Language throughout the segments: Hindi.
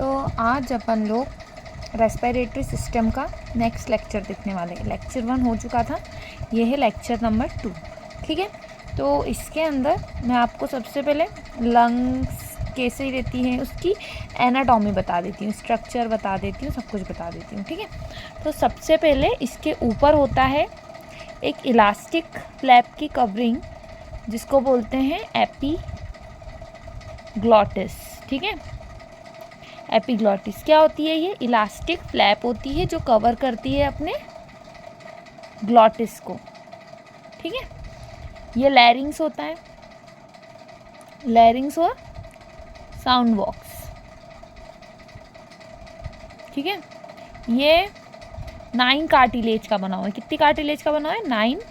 तो आज अपन लोग रेस्पिरेटरी सिस्टम का नेक्स्ट लेक्चर देखने वाले हैं। लेक्चर 1 हो चुका था, ये है लेक्चर नंबर 2। ठीक है, तो इसके अंदर मैं आपको सबसे पहले लंग्स कैसे रहती हैं उसकी एनाटॉमी बता देती हूँ, स्ट्रक्चर बता देती हूँ, सब कुछ बता देती हूँ। ठीक है, तो सबसे पहले इसके ऊपर होता है एक इलास्टिक फ्लैप की कवरिंग जिसको बोलते हैं एपीग्लॉटिस। ठीक है, एपीग्लॉटिस क्या होती है? ये इलास्टिक फ्लैप होती है जो कवर करती है अपने ग्लॉटिस को। ठीक है, ये लैरिंग्स होता है, लैरिंग्स और साउंड बॉक्स। ठीक है, ये 9 कार्टिलेज का बना हुआ है। कितनी कार्टिलेज का बना हुआ है? 9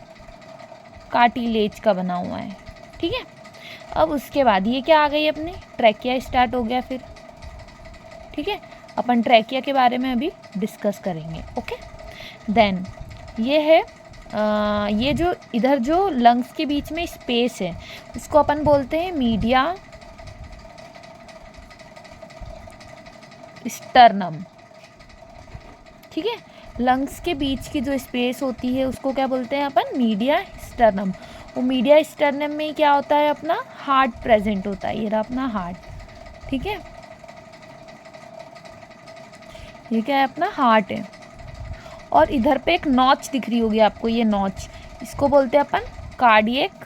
कार्टिलेज का बना हुआ है। ठीक है, अब उसके बाद ये क्या आ गई अपने ट्रैकिया स्टार्ट हो गया फिर। ठीक है, अपन ट्रैकिया के बारे में अभी डिस्कस करेंगे। ओके, देन ये है ये जो इधर जो लंग्स के बीच में स्पेस है उसको अपन बोलते हैं मीडिया स्टर्नम। ठीक है, लंग्स के बीच की जो स्पेस होती है उसको क्या बोलते हैं अपन? Mediastinum. वो मीडिया स्टर्नम में क्या होता है? अपना हार्ट प्रेजेंट होता है। ये रहा अपना हार्ट। ठीक है, ये क्या है? अपना हार्ट है। और इधर पे एक नॉच दिख रही होगी आपको, ये नॉच, इसको बोलते हैं अपन कार्डियक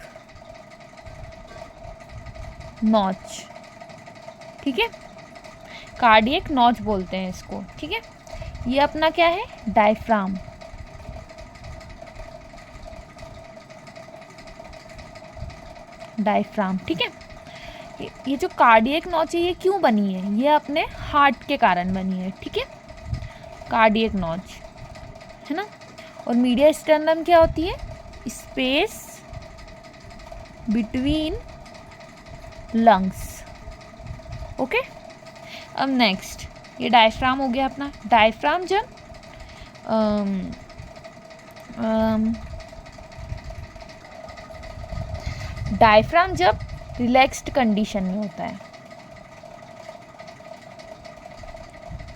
नॉच। ठीक है, कार्डियक नॉच बोलते हैं इसको। ठीक है, ये अपना क्या है? डायफ्राम। डायफ्राम। ठीक है, ये जो कार्डियक नॉच है ये क्यों बनी है? ये अपने हार्ट के कारण बनी है। ठीक है, कार्डियक नॉच है ना। और मीडिया स्टर्नम क्या होती है? Space between lungs. ओके, अब नेक्स्ट ये डायफ्राम हो गया अपना। डायफ्राम जब डायफ्राम जब रिलैक्स्ड कंडीशन में होता है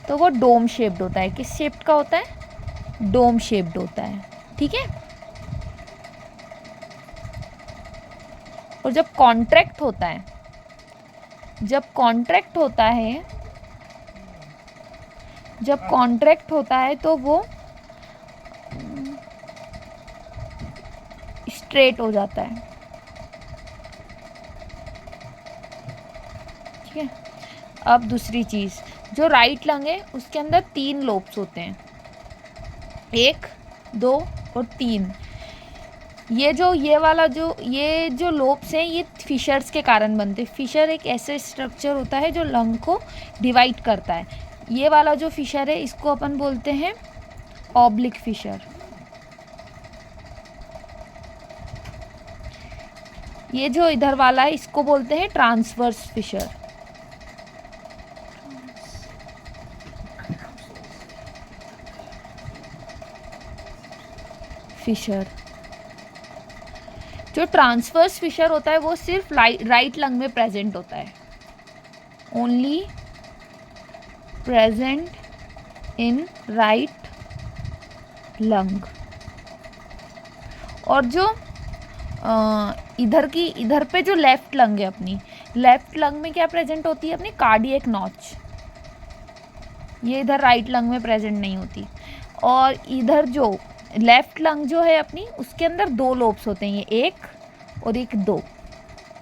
तो वो डोम शेप्ड होता है। किस शेप्ड का होता है? डोम शेप्ड होता है। ठीक है, और जब कॉन्ट्रैक्ट होता है, जब कॉन्ट्रैक्ट होता है, जब कॉन्ट्रैक्ट होता है तो वो स्ट्रेट हो जाता है। ठीक है, अब दूसरी चीज़, जो राइट लंग है उसके अंदर 3 लोब्स होते हैं, 1, 2 और 3। ये जो लोब्स हैं ये फिशर्स के कारण बनते हैं। फिशर एक ऐसे स्ट्रक्चर होता है जो लंग को डिवाइड करता है। ये वाला जो फिशर है इसको अपन बोलते हैं ऑब्लिक फिशर। ये जो इधर वाला है इसको बोलते हैं ट्रांसवर्स फिशर। फिशर जो ट्रांसवर्स फिशर होता है वो सिर्फ राइट लंग में प्रेजेंट होता है, only present in right lung. और जो इधर पे जो लेफ्ट लंग है अपनी, लेफ्ट लंग में क्या प्रेजेंट होती है? अपनी कार्डियक नॉच। ये इधर राइट लंग में प्रेजेंट नहीं होती। और इधर जो लेफ्ट लंग जो है अपनी उसके अंदर 2 लोब्स होते हैं, ये 1 और एक 2।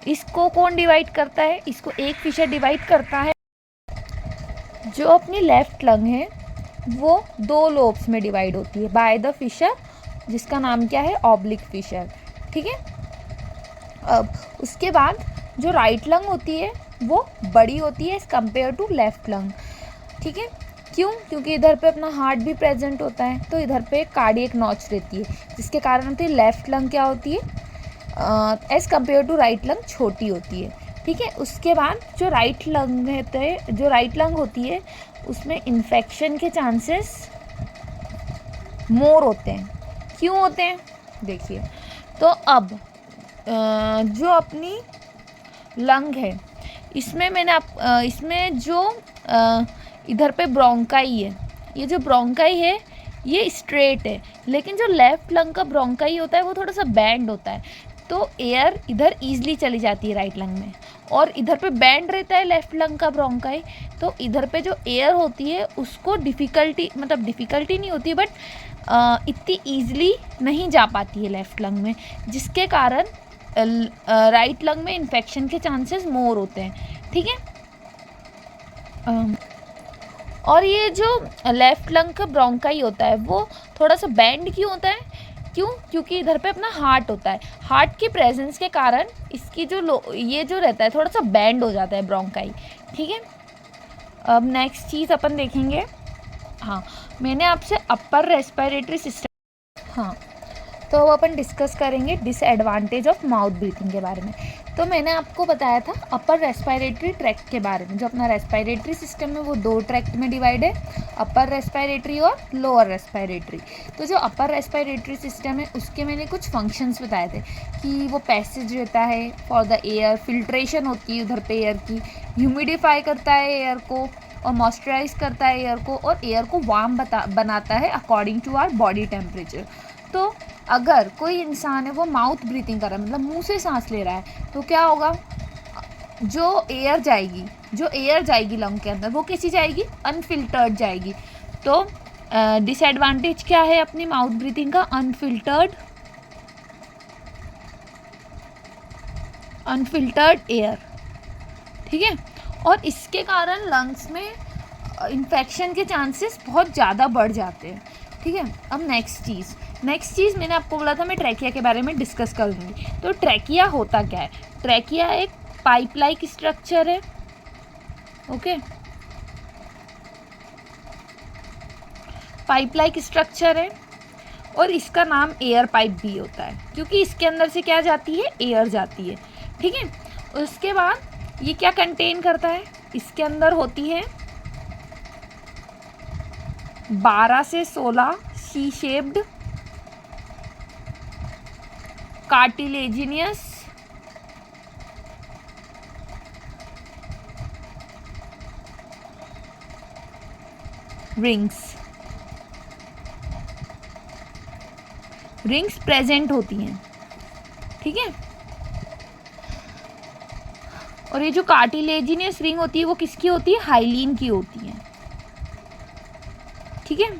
इसको कौन डिवाइड करता है? इसको एक फिशर डिवाइड करता है। जो अपनी लेफ्ट लंग है वो 2 लोब्स में डिवाइड होती है बाय द फिशर जिसका नाम क्या है? Oblique fissure. ठीक है, अब उसके बाद जो राइट लंग होती है वो बड़ी होती है as compare to left lung. ठीक है, क्यों? क्योंकि इधर पे अपना हार्ट भी प्रेजेंट होता है तो इधर पे कार्डियक नॉच रहती है जिसके कारण होती है लेफ्ट लंग क्या होती है? As compare to right lung छोटी होती है। ठीक है, उसके बाद जो राइट लंग होती है उसमें इन्फेक्शन के चांसेस मोर होते हैं। क्यों होते हैं? देखिए, तो अब जो अपनी लंग है इसमें इसमें जो इधर पे ब्रोंकाई है, ये जो ब्रोंकाई है ये स्ट्रेट है, लेकिन जो लेफ्ट लंग का ब्रोंकाई होता है वो थोड़ा सा बैंड होता है, तो एयर इधर ईजिली चली जाती है राइट लंग में, और इधर पे बैंड रहता है लेफ्ट लंग का ब्रोंकाई, तो इधर पे जो एयर होती है उसको डिफ़िकल्टी नहीं होती, बट इतनी ईजिली नहीं जा पाती है लेफ्ट लंग में, जिसके कारण राइट लंग में इन्फेक्शन के चांसेस मोर होते हैं। ठीक है, और ये जो लेफ्ट लंग का ब्रोंकाई होता है वो थोड़ा सा बैंड क्यों होता है? क्योंकि इधर पे अपना हार्ट होता है, हार्ट की प्रेजेंस के कारण इसकी ये जो रहता है थोड़ा सा बैंड हो जाता है ब्रोंकाई। ठीक है, अब नेक्स्ट चीज़ अपन देखेंगे। हाँ, मैंने आपसे अपर रेस्पिरेटरी सिस्टम, हाँ, तो अब अपन डिस्कस करेंगे डिसएडवांटेज ऑफ माउथ ब्रीथिंग के बारे में। तो मैंने आपको बताया था अपर रेस्पिरेटरी ट्रैक्ट के बारे में। जो अपना रेस्पिरेटरी सिस्टम है वो 2 ट्रैक्ट में डिवाइड है, अपर रेस्पिरेटरी और लोअर रेस्पिरेटरी। तो जो अपर रेस्पिरेटरी सिस्टम है उसके मैंने कुछ फंक्शंस बताए थे कि वो पैसेज रहता है फॉर द एयर, फिल्ट्रेशन होती है उधर पे एयर की, ह्यूमिडिफाई करता है एयर को और मॉइस्चराइज करता है एयर को, और एयर को वार्म बनाता है according to our body temperature. तो अगर कोई इंसान है वो माउथ ब्रीथिंग कर रहा है, मतलब मुंह से सांस ले रहा है, तो क्या होगा? जो एयर जाएगी लंग के अंदर वो कैसी जाएगी? अनफिल्टर्ड जाएगी। तो डिसएडवांटेज क्या है अपनी माउथ ब्रीथिंग का? Unfiltered air. ठीक है, और इसके कारण लंग्स में इन्फेक्शन के चांसेस बहुत ज़्यादा बढ़ जाते हैं। ठीक है, अब नेक्स्ट चीज़ मैंने आपको बोला था मैं ट्रैकिया के बारे में डिस्कस करूँगी। तो ट्रैकिया होता क्या है? ट्रैकिया एक पाइप लाइक स्ट्रक्चर है। ओके, पाइप लाइक स्ट्रक्चर है, और इसका नाम एयर पाइप भी होता है क्योंकि इसके अंदर से क्या जाती है? एयर जाती है। ठीक है, उसके बाद ये क्या कंटेन करता है? इसके अंदर होती है 12 से 16 C shaped cartilaginous rings present होती हैं। ठीक है, और ये जो कार्टिलेजिनियस रिंग होती है वो किसकी होती है? हाइलीन की होती है। ठीक है,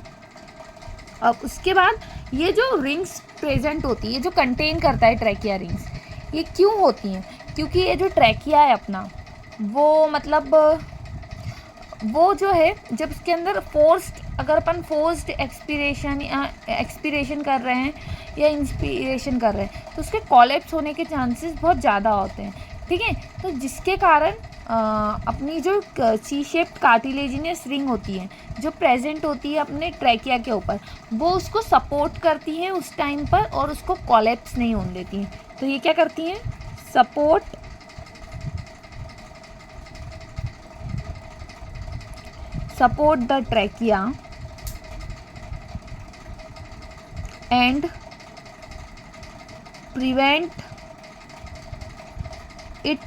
अब उसके बाद ये जो रिंग्स प्रेजेंट होती है, जो कंटेन करता है ट्रैकिया रिंग्स, ये क्यों होती हैं? क्योंकि ये जो ट्रैकिया है अपना वो मतलब वो जो है जब इसके अंदर अगर अपन फोर्स्ड एक्सपीरेशन कर रहे हैं या इंस्पिरेशन कर रहे हैं तो उसके कॉलेप्स होने के चांसेस बहुत ज़्यादा होते हैं। ठीक है, तो जिसके कारण अपनी जो सी शेप्ड कार्टिलेजिनियस रिंग होती है जो प्रेजेंट होती है अपने ट्रैकिया के ऊपर, वो उसको सपोर्ट करती है उस टाइम पर और उसको कॉलेप्स नहीं होने देती हैं। तो ये क्या करती हैं? Support the trachea and prevent it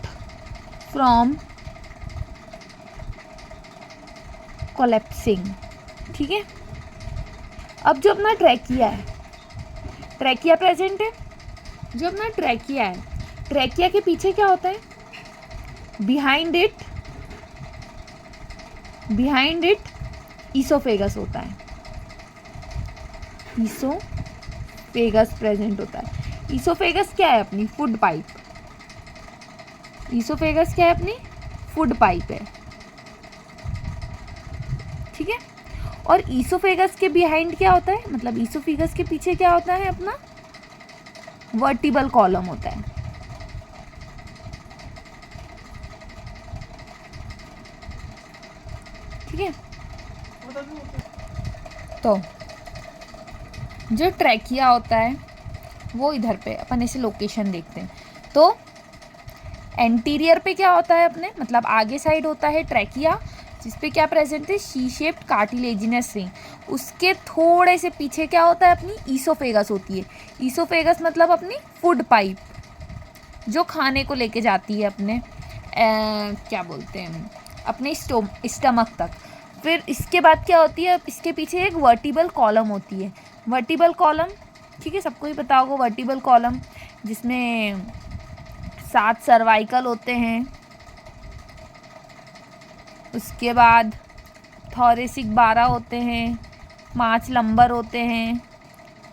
from collapsing. ठीक है, अब जो अपना ट्रैकिया है, ट्रैकिया प्रेजेंट है, जो अपना ट्रैकिया है, ट्रैकिया के पीछे क्या होता है? बिहाइंड इट ईसोफेगस होता है। ईसोफेगस प्रेजेंट होता है। ईसोफेगस क्या है? अपनी फूड पाइप। ईसोफेगस क्या है? अपनी फूड पाइप है। ठीक है, और ईसोफेगस के बिहाइंड क्या होता है? मतलब ईसोफेगस के पीछे क्या होता है? अपना वर्टिबल कॉलम होता है। ठीक है, तो जो ट्रैकिया होता है वो इधर पे अपन इसे लोकेशन देखते हैं। तो एंटीरियर पे क्या होता है अपने, मतलब आगे साइड होता है ट्रैकिया, जिस पे क्या प्रेजेंट है? C shaped cartilaginous ring. उसके थोड़े से पीछे क्या होता है? अपनी ईसोफेगस होती है। ईसोफेगस मतलब अपनी फूड पाइप जो खाने को लेके जाती है अपने क्या बोलते हैं, अपने स्टमक तक। फिर इसके बाद क्या होती है, इसके पीछे एक वर्टिबल कॉलम होती है। वर्टिबल कॉलम, ठीक है, सबको ही पता होगा वर्टिबल कॉलम, जिसमें 7 सर्वाइकल होते हैं। उसके बाद थोरेसिक 12 होते हैं, 5 लंबर होते हैं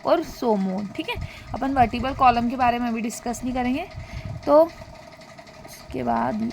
और सोमो। ठीक है, अपन वर्टिबल कॉलम के बारे में अभी डिस्कस नहीं करेंगे। तो उसके बाद